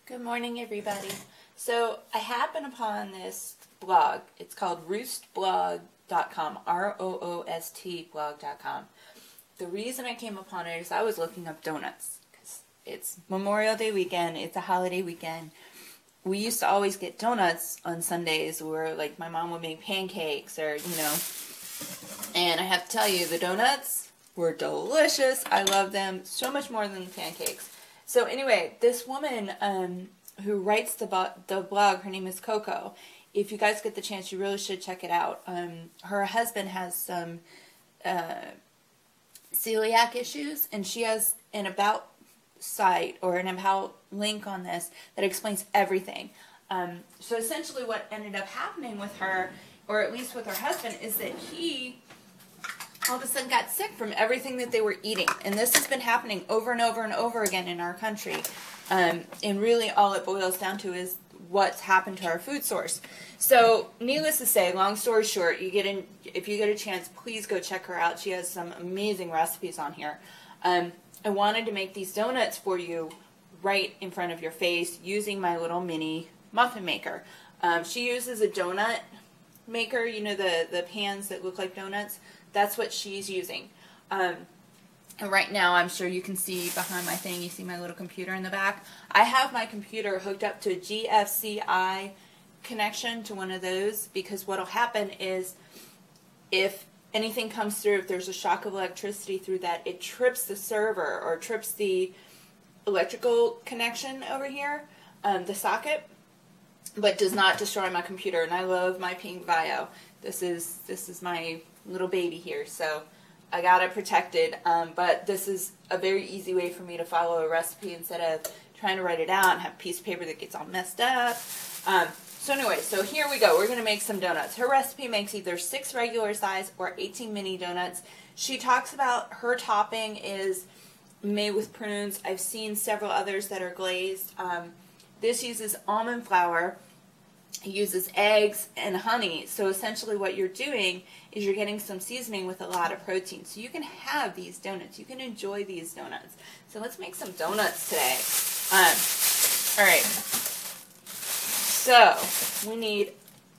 Good morning, everybody. So I happened upon this blog. It's called roostblog.com, R-O-O-S-T blog.com. The reason I came upon it is I was looking up donuts because it's Memorial Day weekend. It's a holiday weekend. We used to always get donuts on Sundays, or like my mom would make pancakes, or and I have to tell you, the donuts were delicious. I love them so much more than the pancakes. So anyway, this woman who writes the blog, her name is Coco. If you guys get the chance, you really should check it out. Her husband has some celiac issues, and she has an about site or an about link on this that explains everything. So essentially what ended up happening with her, or at least with her husband, is that he all of a sudden got sick from everything that they were eating. And this has been happening over and over and over again in our country. And really all it boils down to is what's happened to our food source. So needless to say, long story short, if you get a chance, please go check her out. She has some amazing recipes on here. I wanted to make these donuts for you right in front of your face using my little mini muffin maker. She uses a donut maker, you know, the pans that look like donuts. That's what she's using. And right now, I'm sure you can see behind my thing, you see my little computer in the back. I have my computer hooked up to a GFCI connection to one of those, because what will happen is if anything comes through, if there's a shock of electricity through that, it trips the server or trips the electrical connection over here, the socket, but does not destroy my computer. And I love my Pink Vio. This is my little baby here, so I got it protected, but this is a very easy way for me to follow a recipe instead of trying to write it out and have a piece of paper that gets all messed up. So anyway, so here we go. We're going to make some donuts. Her recipe makes either 6 regular size or 18 mini donuts. She talks about her topping is made with prunes. I've seen several others that are glazed. This uses almond flour. It uses eggs and honey. So essentially what you're doing is you're getting some seasoning with a lot of protein. So you can have these donuts. You can enjoy these donuts. So let's make some donuts today. Alright. So we need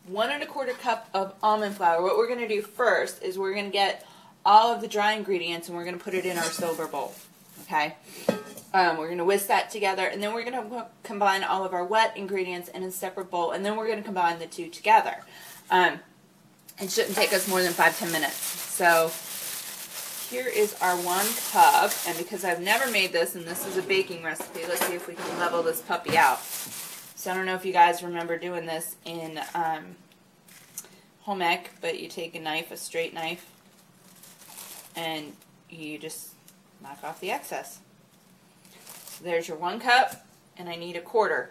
1 1/4 cup of almond flour. What we're going to do first is we're going to get all of the dry ingredients and we're going to put it in our silver bowl. Okay? We're going to whisk that together, and then we're going to combine all of our wet ingredients in a separate bowl, and then we're going to combine the two together. It shouldn't take us more than 5-10 minutes. So here is our 1 cup, and because I've never made this, and this is a baking recipe, let's see if we can level this puppy out. So I don't know if you guys remember doing this in home ec, but you take a knife, a straight knife, and you just knock off the excess. So there's your 1 cup, and I need 1/4.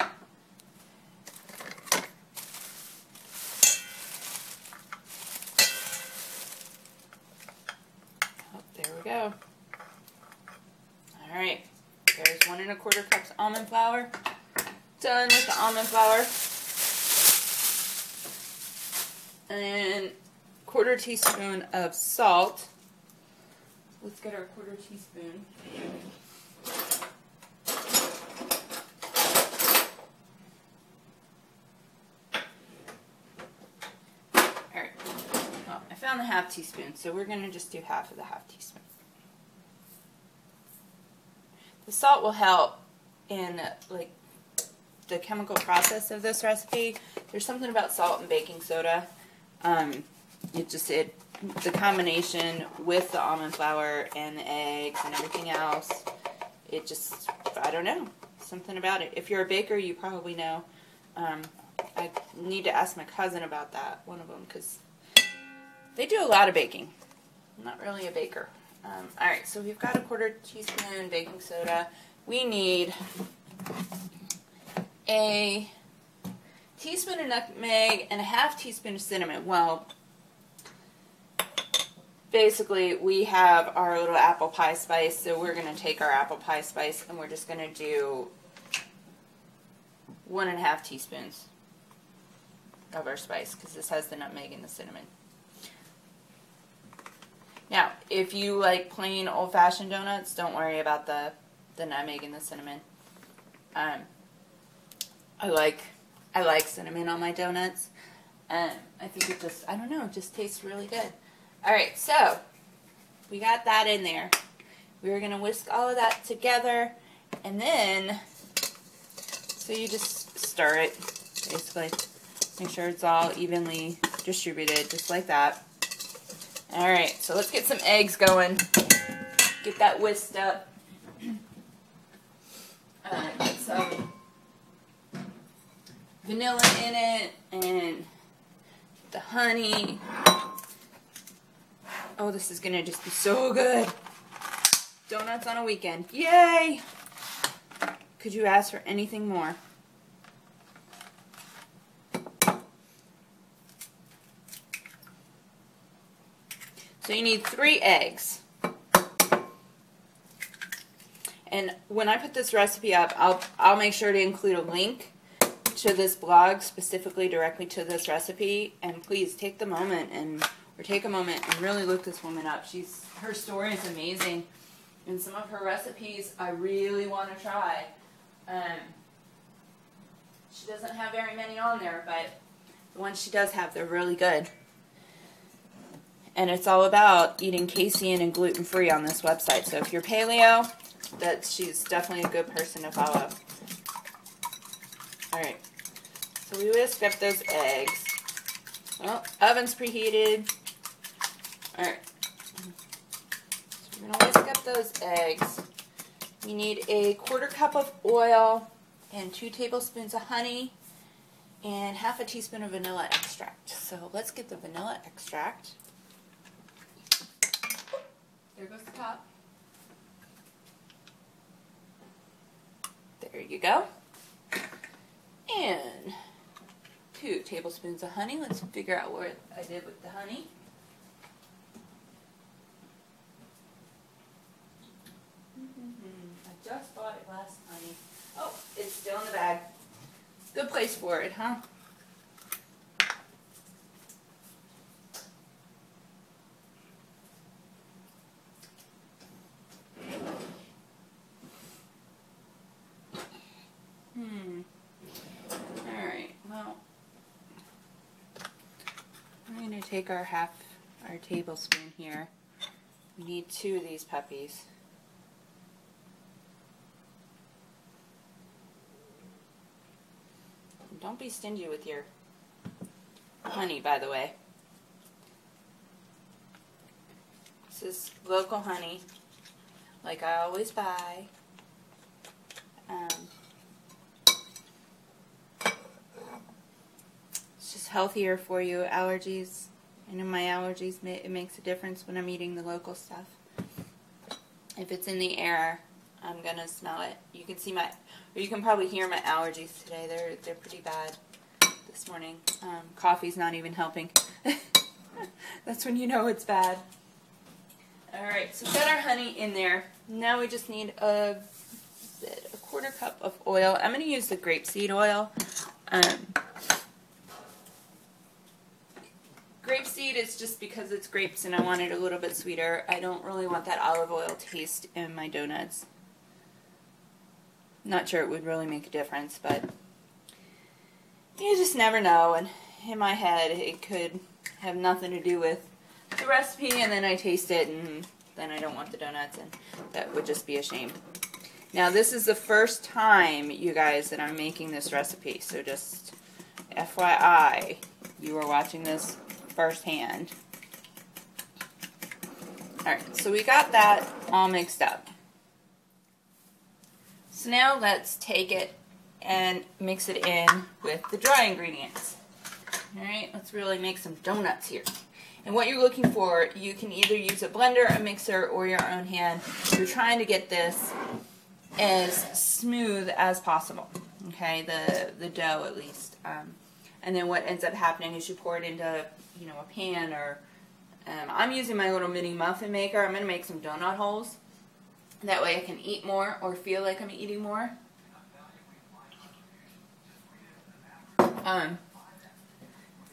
Oh, there we go. Alright, there's 1 1/4 cups almond flour. Done with the almond flour. And 1/4 teaspoon of salt. Let's get our 1/4 teaspoon. Alright. Well, I found the 1/2 teaspoon, so we're going to just do half of the 1/2 teaspoon. The salt will help in like the chemical process of this recipe. There's something about salt and baking soda. The combination with the almond flour and the eggs and everything else, I don't know, something about it. If you're a baker, you probably know. I need to ask my cousin about that, one of them, because they do a lot of baking. I'm not really a baker. Alright, so we've got a 1/4 teaspoon baking soda. We need a teaspoon of nutmeg and a 1/2 teaspoon of cinnamon. Well, basically, we have our little apple pie spice, so we're going to take our apple pie spice and we're just going to do 1 1/2 teaspoons of our spice, because this has the nutmeg and the cinnamon. Now, if you like plain old-fashioned donuts, don't worry about the nutmeg and the cinnamon. I like cinnamon on my donuts. I think it just, I don't know, it just tastes really good. Alright, so we got that in there. We're going to whisk all of that together, and then, so you just stir it, basically. Make sure it's all evenly distributed, just like that. Alright, so let's get some eggs going. Get that whisked up. Get some vanilla in it, and the honey. Oh, this is going to just be so good. Donuts on a weekend. Yay! Could you ask for anything more? So you need 3 eggs. And when I put this recipe up, I'll make sure to include a link to this blog specifically directly to this recipe. And please take a moment and really look this woman up. Her story is amazing. And some of her recipes I really want to try. She doesn't have very many on there, but the ones she does have, they're really good. And it's all about eating casein and gluten-free on this website. So if you're paleo, she's definitely a good person to follow. Alright, so we whisk up those eggs. Well, oven's preheated. Alright. We're going to whisk up those eggs. You need a 1/4 cup of oil and 2 tablespoons of honey and 1/2 teaspoon of vanilla extract. So let's get the vanilla extract. There goes the top. There you go. And 2 tablespoons of honey. Let's figure out what I did with the honey. I just bought it last honey. Oh, it's still in the bag. Good place for it, huh? Alright, well, we're going to take our tablespoon here. We need 2 of these puppies. Don't be stingy with your honey, by the way. This is local honey, like I always buy. It's just healthier for you. Allergies, I know my allergies, it makes a difference when I'm eating the local stuff. If it's in the air, I'm gonna smell it. You can see or you can probably hear my allergies today. They're pretty bad this morning. Coffee's not even helping. That's when you know it's bad. Alright, so we've got our honey in there. Now we just need a 1/4 cup of oil. I'm going to use the grapeseed oil. Grapeseed is just because it's grapes and I want it a little bit sweeter. I don't really want that olive oil taste in my donuts. Not sure it would really make a difference, but you just never know. And in my head, it could have nothing to do with the recipe, and then I taste it, and then I don't want the donuts, and that would just be a shame. Now, this is the first time, you guys, that I'm making this recipe, so just FYI, you are watching this firsthand. Alright, so we got that all mixed up. So now let's take it and mix it in with the dry ingredients. Alright, let's really make some donuts here. And what you're looking for, you can either use a blender, a mixer, or your own hand. You're trying to get this as smooth as possible. Okay, the dough at least. And then what ends up happening is you pour it into, a pan, or I'm using my little mini muffin maker. I'm going to make some donut holes. That way I can eat more or feel like I'm eating more. I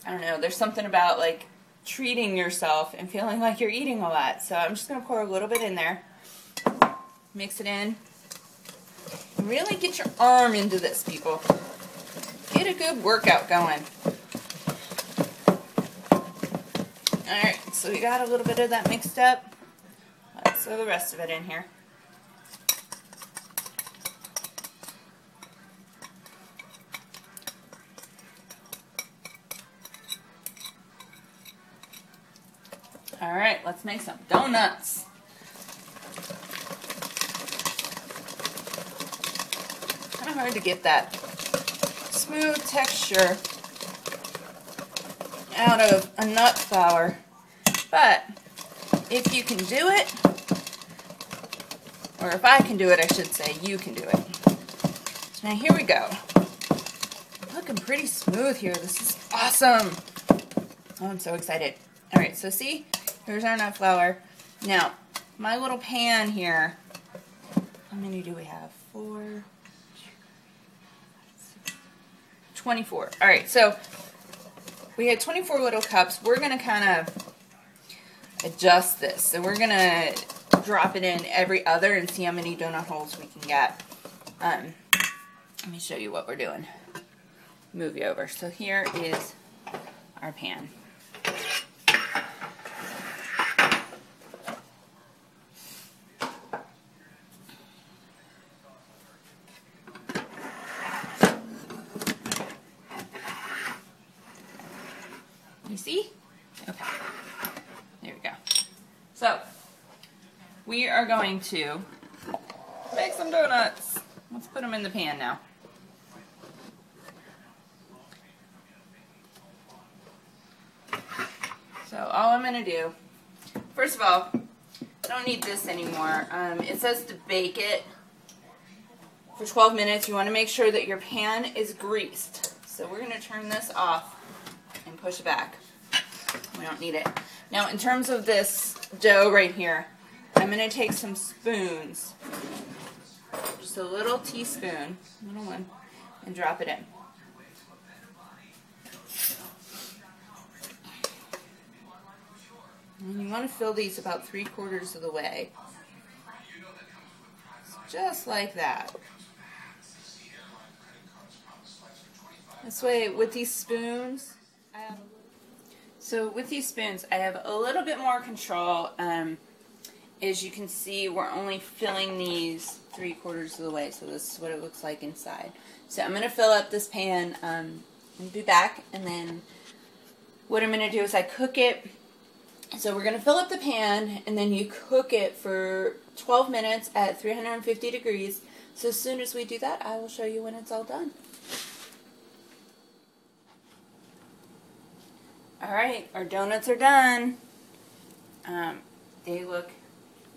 don't know, there's something about like treating yourself and feeling like you're eating a lot. So I'm just going to pour a little bit in there. Mix it in. Really get your arm into this, people. Get a good workout going. Alright, so we got a little bit of that mixed up. Let's throw the rest of it in here. Alright, let's make some donuts. Kind of hard to get that smooth texture out of a nut flour, but if you can do it, or if I can do it, I should say, you can do it. So now here we go. Looking pretty smooth here. This is awesome. Oh, I'm so excited. Alright, so see, here's our nut flour. Now, my little pan here, how many do we have? 4, 24. Alright, so we had 24 little cups. We're going to kind of adjust this. So we're going to drop it in every other and see how many donut holes we can get. Let me show you what we're doing. Move you over. So here is our pan. You see? Okay. There we go. So, we are going to make some donuts. Let's put them in the pan now. So, all I'm going to do, first of all, I don't need this anymore. It says to bake it for 12 minutes. You want to make sure that your pan is greased. So, we're going to turn this off and push it back. We don't need it. Now, in terms of this dough right here, I'm going to take some spoons, just a little teaspoon, little one, and drop it in. And you want to fill these about 3/4 of the way. Just like that. This way, with these spoons, I have a little bit more control. As you can see, we're only filling these 3/4 of the way, so this is what it looks like inside. So I'm going to fill up this pan and be back, and then what I'm going to do is I cook it. So we're going to fill up the pan, and then you cook it for 12 minutes at 350 degrees. So as soon as we do that, I will show you when it's all done. Alright, our donuts are done. They look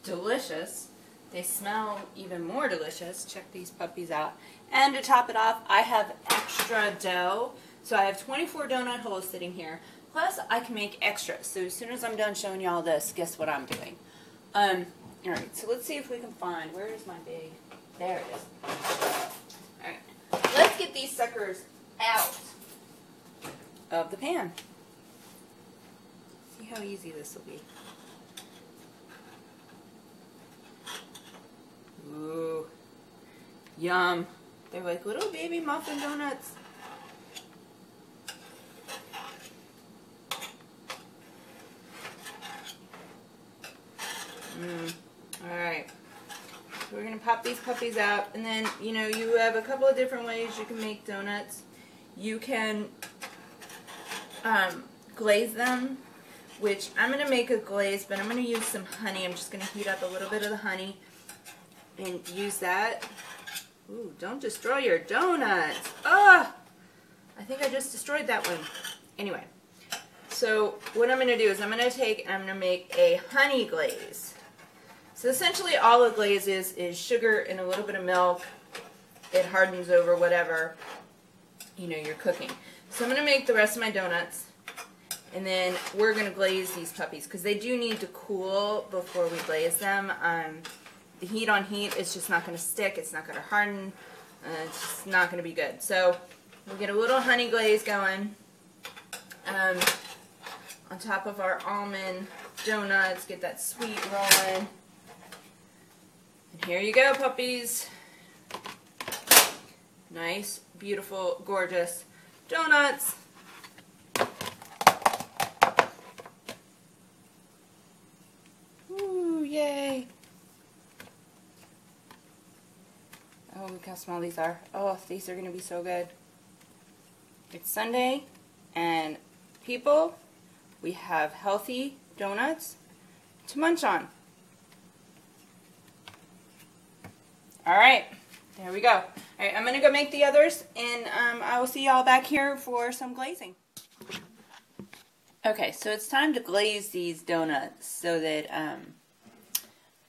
delicious. They smell even more delicious. Check these puppies out. And to top it off, I have extra dough. So I have 24 donut holes sitting here. Plus, I can make extras. So as soon as I'm done showing you all this, guess what I'm doing? Alright, so let's see if we can find, where is my big, there it is. Alright, let's get these suckers out of the pan. See how easy this will be. Ooh, yum. They're like little baby muffin donuts. Alright, so we're going to pop these puppies out, and then, you know, you have a couple of different ways you can make donuts. You can glaze them, which I'm going to make a glaze, but I'm going to use some honey. I'm just going to heat up a little bit of the honey and use that. Ooh, don't destroy your donuts. Ah! I think I just destroyed that one. Anyway, so what I'm going to do is I'm going to take and I'm going to make a honey glaze. So essentially all a glaze is sugar and a little bit of milk. It hardens over whatever, you know, you're cooking. So I'm going to make the rest of my donuts, and then we're going to glaze these puppies because they do need to cool before we glaze them. The heat on heat is just not going to stick. It's not going to harden. It's just not going to be good. So we'll get a little honey glaze going on top of our almond donuts. Get that sweet rolling. And here you go, puppies. nice, beautiful, gorgeous donuts. Ooh, yay. Oh, look how small these are. Oh, these are going to be so good. It's Sunday, and people, we have healthy donuts to munch on. Alright, there we go. Alright, I'm going to go make the others, and I will see y'all back here for some glazing. Okay, so it's time to glaze these donuts so that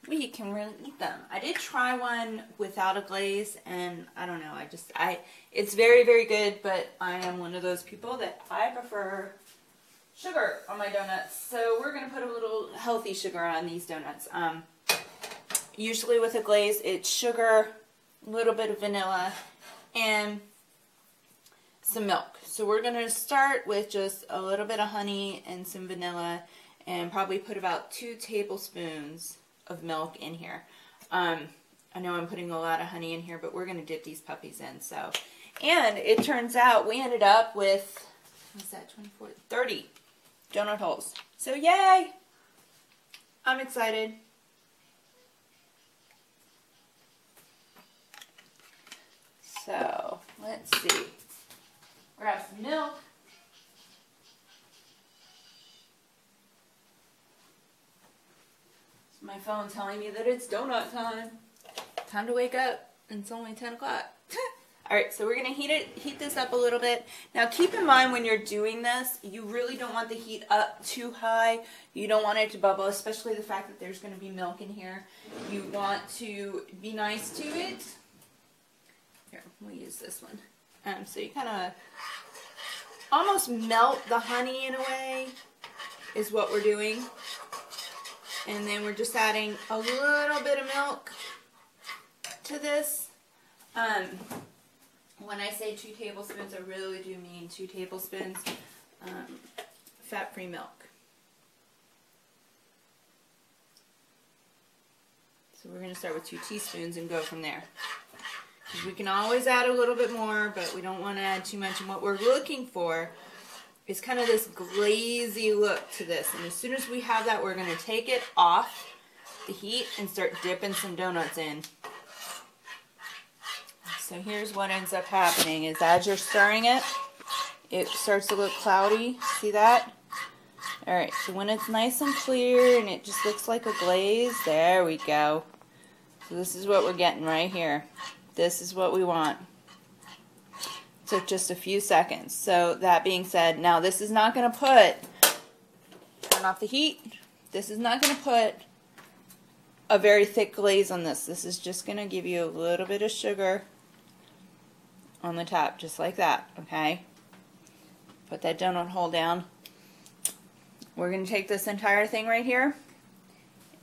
we can really eat them. I did try one without a glaze, and I don't know, it's very, very good, but I am one of those people that I prefer sugar on my donuts. So we're going to put a little healthy sugar on these donuts. Usually with a glaze, it's sugar, a little bit of vanilla, and some milk. So we're going to start with just a little bit of honey and some vanilla, and probably put about 2 tablespoons of milk in here. I know I'm putting a lot of honey in here, but we're going to dip these puppies in. So, and it turns out we ended up with, what's that, 24, 30 donut holes. So yay! I'm excited. So, let's see. Grab some milk. It's my phone telling me that it's donut time. Time to wake up. It's only 10 o'clock. Alright, so we're going to heat this up a little bit. Now keep in mind when you're doing this, you really don't want the heat up too high. You don't want it to bubble, especially the fact that there's going to be milk in here. You want to be nice to it. Here, we'll use this one. So you kind of almost melt the honey in a way, is what we're doing. And then we're just adding a little bit of milk to this. When I say 2 tablespoons, I really do mean 2 tablespoons fat-free milk. So we're going to start with 2 teaspoons and go from there. We can always add a little bit more, but we don't want to add too much. And what we're looking for is kind of this glazy look to this. And as soon as we have that, we're going to take it off the heat and start dipping some donuts in. So here's what ends up happening is as you're stirring it, it starts to look cloudy. See that? Alright, so when it's nice and clear and it just looks like a glaze, there we go. So this is what we're getting right here. This is what we want. Took just a few seconds. So that being said, now this is not going to turn off the heat. This is not going to put a very thick glaze on this. This is just going to give you a little bit of sugar on the top, just like that, okay? Put that donut hole down. We're going to take this entire thing right here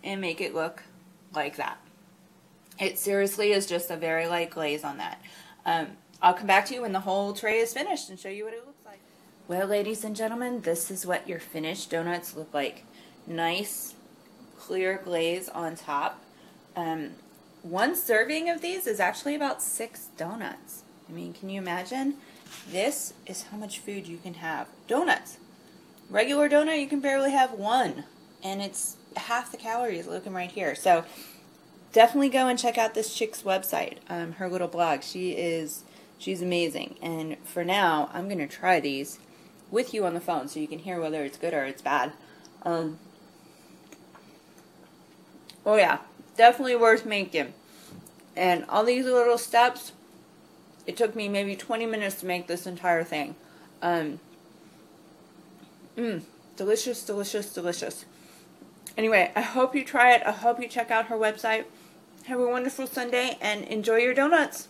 and make it look like that. It seriously is just a very light glaze on that. I'll come back to you when the whole tray is finished and show you what it looks like. Well, ladies and gentlemen, this is what your finished donuts look like. Nice, clear glaze on top. One serving of these is actually about 6 donuts. I mean, can you imagine? This is how much food you can have. Donuts. Regular donut, you can barely have 1. And it's half the calories looking right here. So definitely go and check out this chick's website, her little blog. She's amazing. And for now, I'm going to try these with you on the phone so you can hear whether it's good or it's bad. Oh yeah, definitely worth making. And all these little steps, it took me maybe 20 minutes to make this entire thing. Delicious, delicious, delicious. Anyway, I hope you try it. I hope you check out her website. Have a wonderful Sunday and enjoy your donuts.